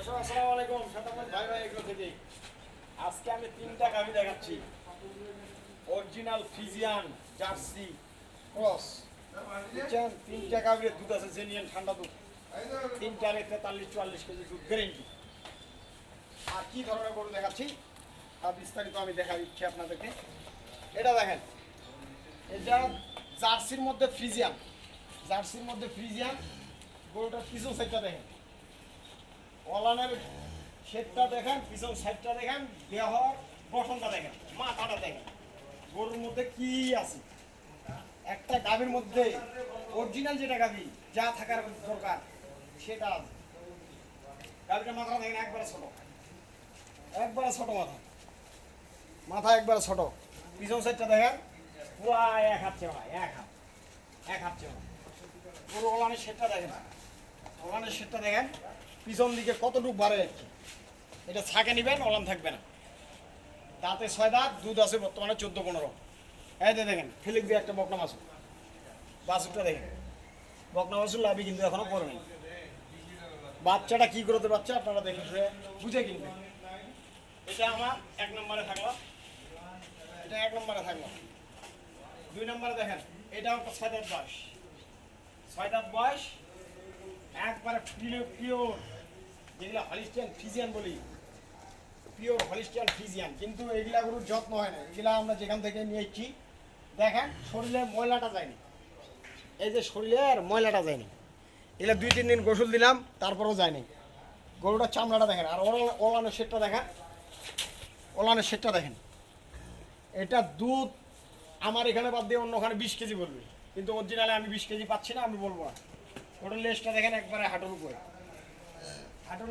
আসসালামু আলাইকুম শতাব্দী ভাই ভাই এগুলো থেকে আজকে আমি তিনটা গাভী দেখাচ্ছি অরিজিনাল ফ্রিজিয়ান জার্সি ক্রস বুঝছেন তিনটা গাভীর দুধ আছে জেনিয়ান ঠান্ডা দুধ তিনটারে 43-44 কেজি দুধ গ্যারেন্টি আর কি ধরনের গরু দেখাচ্ছি আর বিস্তারিত আমি দেখা দিচ্ছি আপনাদেরকে এটা দেখেন এটা জার্সির মধ্যে ফ্রিজিয়ান গরুটার পিছন সাইডটা দেখেন ওলানের শেডটা দেখেন পিছন সাইডটা দেখেন দেহর গঠনটা দেখেন মাথাটা দেখেন গরুর মধ্যে কি আছে একটা গাভীর মধ্যে অরিজিনাল যেটা গাভী যা থাকার দরকার সেটা আছে গাভীটার মাথাটা দেখেন একবারে ছোট মাথা একবারে ছোট পিছন সাইডটা দেখেন পুরা এক হাত চেওড়া এক হাত চেওড়া গরু ওলানের শেডটা দেখেন পিছন দিকে কতটুকু বাড়ে যাচ্ছে এটা ছাকে নিবেন ওলান থাকবে না দাঁতে 6 দাঁত দুধ আছে বর্তমানে 14-15 এই দেখেন ফিলিপ দিয়ে একটা বকনা বাছুরটা দেখেন বকনা বাছুর লাভি কিন্তু এখনো পরে নেই বাচ্চাটা কি করতে বাচ্চা আপনারা দেখে বুঝে কিনবেন এটা আমার 1 নম্বরে থাকলো 2 নম্বরে দেখেন এটা একটা 6 দাঁত বয়স একবারে পিওর যেগুলা হলিস্টিয়ান ফ্রিজিয়ান বলি পিওর হলিস্টিয়ান ফ্রিজিয়ান কিন্তু এগুলা গরুর যত্ন হয় না এগুলা আমরা যেখান থেকে নিয়ে এসেছি দেখেন শরীরে ময়লাটা যায়নি এই যে শরীরের ময়লাটা যায়নি এগুলা 2-3 দিন গোসল দিলাম তারপরেও যায়নি গরুটার চামড়াটা দেখেন আর ওলানের শেডটা দেখেন এটা দুধ আমার এখানে বাদ দিয়ে অন্য ওখানে 20 কেজি বলবে কিন্তু অরিজিনালে আমি 20 কেজি পাচ্ছি না আমি বলবো না গরুর লেজটা দেখেন একবারে হাঁটুর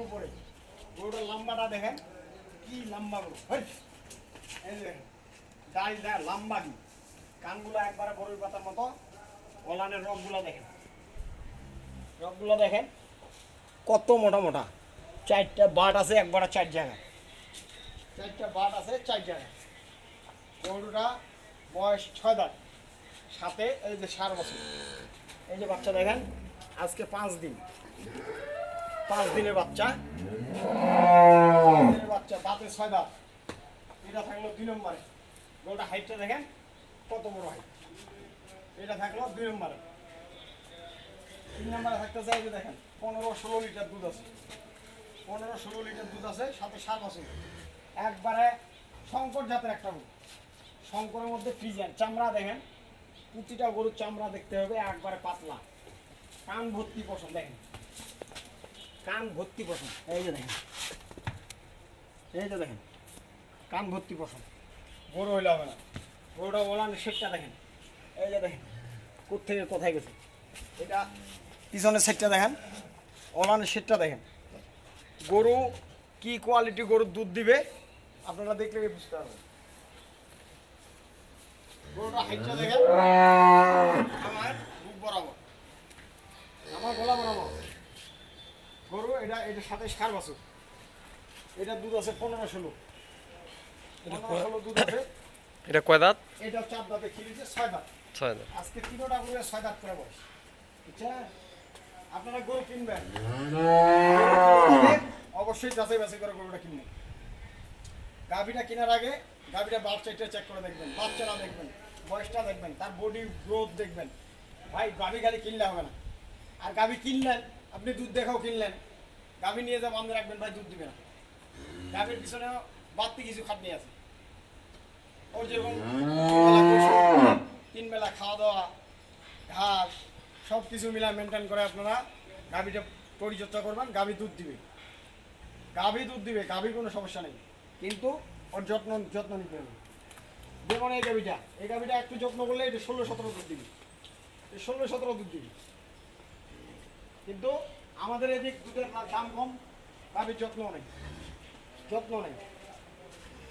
উপরে গরুটার লম্বাটা দেখেন কি লম্বা গরু এই দেখেন দাড়ি লম্বা কি কানগুলো একবারে বড়ই পাতার মতো ওলানের রগগুলো দেখেন কত মোটা 4টা বাট আছে একবারে 4 জায়গায় গরুটা বয়স 6 দাঁত সাথে এই যে 4 বছর এই যে বাচ্চা দেখেন আজকে 5 দিনের বাচ্চা দাঁতে 6 দাঁত এটা থাকলো 2 নম্বরে গরুটা হাইটটা দেখেন কত বড় হাইট এটা থাকলো 2 নম্বরে 3 নম্বরে থাকতে চাই যে দেখেন 15-16 লিটার দুধ আছে সাথে 7 বছর একবারে শঙ্কর জাতের একটা গরু শঙ্করের মধ্যে ফ্রিজিয়ান চামড়া দেখেন প্রতিটা গরুর চামড়া দেখতে হবে একবারে পাতলা কান ভর্তি পশম দেখেন এই যে দেখেন কান ভর্তি পশম গরু হইলে হবে না গরুটা ওলানের শেডটা দেখেন এই যে দেখেন কোত্থেকে কোথায় গেছে এটা পিছনের শেডটা দেখেন ওলানের শেডটা দেখেন গরু কি কোয়ালিটি গরুর দুধ দিবে আপনারা দেখলে বুঝতে পারবেন গরুটা হাইটটা দেখেন আমার বুক বরাবর আমার গলা বরাবর গরু এটা সাথে 4 বছর এটা দুধ আছে 15-16 দুধ আছে এটা কয় দাঁত? এটা 4 দাঁতে খিলিছে 6 দাঁত আজকে 3টা গরু 6 দাঁত করে বয়স বুঝছেন আপনারা গরু কিনবেন অবশ্যই যাচাই বাছাই করে গরুটা কিনবেন গাভীটা কেনার আগে গাভীটা বাচ্চাটা চেক করে দেখবেন বাচ্চাটা দেখবেন বয়সটা দেখবেন তার বডি গ্রোথ দেখবেন ভাই গাভী খালি কিনলে হবে না আর গাভী কিনলেন আপনি দুধ দেখাও কিনলেন গাভী নিয়ে যা বান্ধে রাখবেন ভাই দুধ দিবে না গাভীর পিছনে বাড়তি কিছু খাটনি আছে ওর যেরকম 3 বেলা খাওয়া দাওয়া ঘাস সব কিছু মিলা মেনটেন করে আপনারা গাভীটা পরিচর্যা করবেন গাভী দুধ দিবে গাভীর কোনো সমস্যা নেই কিন্তু ওর যত্ন নিতে হবে যেমন এই গাভীটা একটু যত্ন করলে এটা 16-17 দুধ দিবে কিন্তু আমাদের এদিক দুধের দাম কম গাভীর যত্ন নেই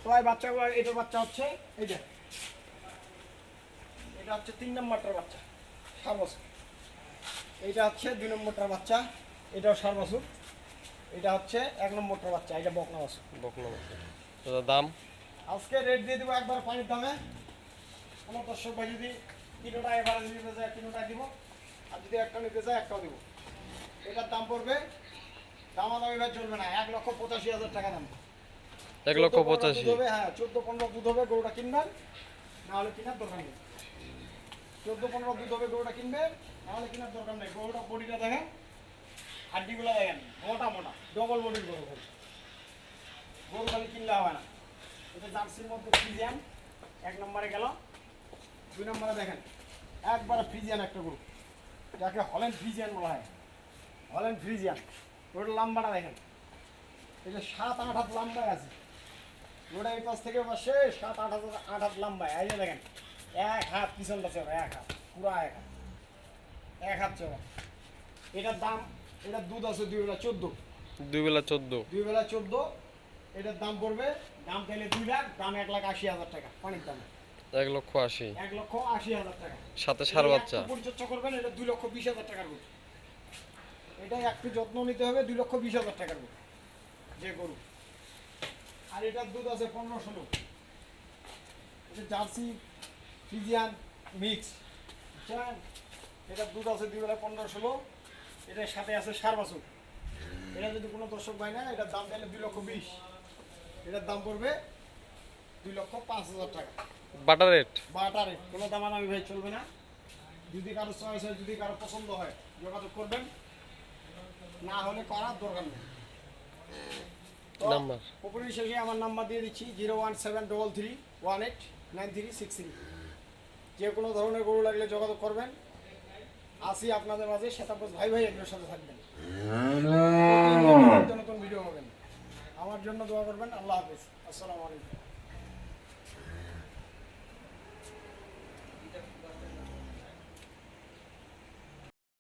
প্রায় বাচ্চাগুলো এটার বাচ্চা হচ্ছে এটা হচ্ছে 3 নম্বরটার বাচ্চা 7 বছর এটা হচ্ছে 2 নম্বরটার বাচ্চা এটাও 7 বছর এটা হচ্ছে 1 নম্বরটার বাচ্চা এটা বকনা বাছুর দাম আজকে রেট দিয়ে দেবো একবার পানির দামে কোনো দর্শক ভাই যদি কিলোটা এবারে নিতে যায় কিলোটা দিব আর যদি একটা নিতে যায় একটাও দিব এটার দাম পড়বে দামাদামি ভাই চলবে না, 1,85,000 টাকা দাম। 1,85,000। দুধ হবে, হ্যাঁ 14-15 দুধ হবে, গরুটা কিনবেন, না হলে কেনার দরকার নেই। 14-15 দুধ হবে, গরুটা কিনবেন, না হলে কেনার দরকার নেই। গরুটা বডিটা দেখেন, হাড্ডিগুলো দেখেন, মোটা মোটা ডবল বডির গরু। গরু খালি কিনলে হবে না। এটা জার্সির মধ্যে ফ্রিজিয়ান 1 নম্বরে গেল। 2 নম্বরে দেখেন একবারে ফ্রিজিয়ান একটা গরু, যাকে হল্যান্ড ফ্রিজিয়ান বলা হয়। হল্যান্ড ফ্রিজিয়ান গরুটার লম্বাটা দেখেন, এটা 7-8 হাত লম্বায় আছে। গরুটা এই পাশ থেকে পাশে 7-8 হাত লম্বায়। এই যে দেখেন 1 হাত পিছনটা চড়া, 1 হাত পুরো 1 হাত, 1 হাত চড়া। এটার দাম, এটার দুধ আছে 2 বেলা 14, 2 বেলা 14। 2 বেলা 14। এটার দাম পড়বে, দাম তাইলে 2 লাখ, দাম 1,80,000 টাকা, পানির দাম 1,80,000। 1,80,000 টাকা। সাথে ষাঁড় বাচ্চা। একটু পরিচর্যা করবেন, এটা 2,20,000 টাকার গরু। এটা একটু যত্ন নিতে হবে, 2,20,000 টাকার গরু যে গরু। আর এটার দুধ আছে 15-16। এটা জার্সি ফ্রিজিয়ান মিক্স, বুঝছেন? এটার দুধ আছে 2 বেলা 15-16। এটার সাথে আছে ষাঁড় বাছুর। এটা যদি কোনো দর্শক ভাই না, এটার দাম তাহলে 2,20,000। এটার দাম পড়বে 2,05,000 টাকা। Butter rate. বাটারে কোনো দামাদামি ভাই চলবে না। যদি কারো চয়েস হয়, যদি কারো পছন্দ হয়, যোগাযোগ করবেন, না হলে করার দরকার নেই। নাম্বার। পুকুরের শেষে আমার নাম্বার দিয়ে দিচ্ছি 01733189363। যে কোনো ধরনের গরু লাগলে যোগাযোগ করবেন। আসি আপনাদের মাঝে, শ্বেতাপোষ ভাই ভাই এগুলোর সাথে থাকবেন, নতুন নতুন ভিডিও পাবেন। আমার জন্য দোয়া করবেন। আল্লাহ হাফেজ, আসসালামু আলাইকুম।